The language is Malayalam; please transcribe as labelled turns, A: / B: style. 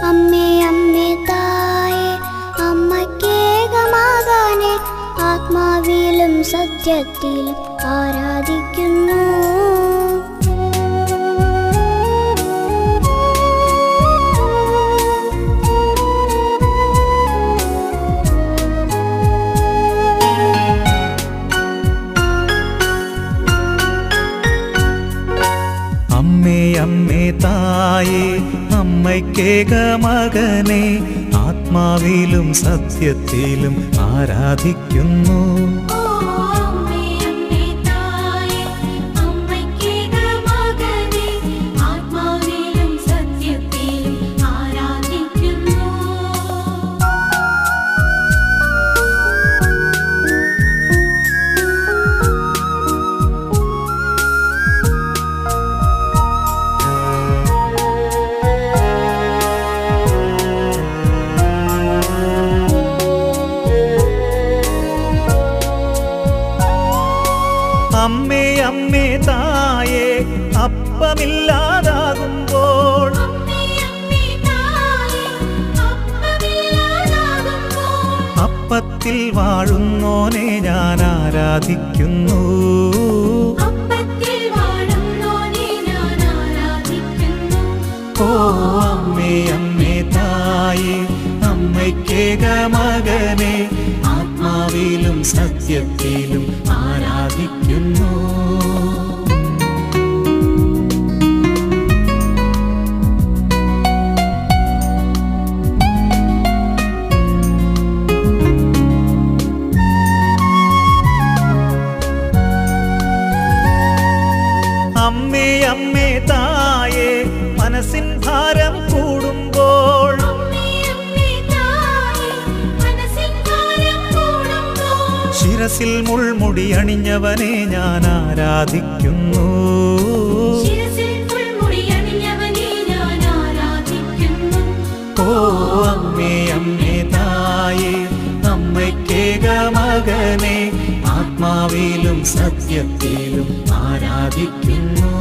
A: അമ്മേ അമ്മേ തായേ അമ്മക്കേക മകനെ ആത്മാവിലും സത്യത്തിലും ആരാധിക്കുന്നു.
B: അമ്മേ അമ്മേ തായേ അമ്മയ്ക്കേക മകനെ ആത്മാവിലും സത്യത്തിലും ആരാധിക്കുന്നു. അമ്മേ അമ്മേ തായേ അപ്പമില്ലാതാകുമ്പോൾ അപ്പത്തിൽ വാഴുന്നോനെ ഞാൻ ആരാധിക്കുന്നു. ഓ അമ്മേ അമ്മേ തായേ അമ്മയ്ക്കേക മകനെ ആത്മാവിലും സത്യത്തിലും ആരാധിക്കുന്നു. അമ്മേ അമ്മേ തായേ മനസ്സിൻ ഭാരം കൂടുമ്പോൾ ശിരസിൽ മുൾമുടി അണിഞ്ഞവനെ ഞാൻ ആരാധിക്കുന്നു. ഓ അമ്മേ അമ്മേ തായേ അമ്മയ്ക്കേക മകനെ ആത്മാവിലും സത്യത്തിലും ആരാധിക്കുന്നു.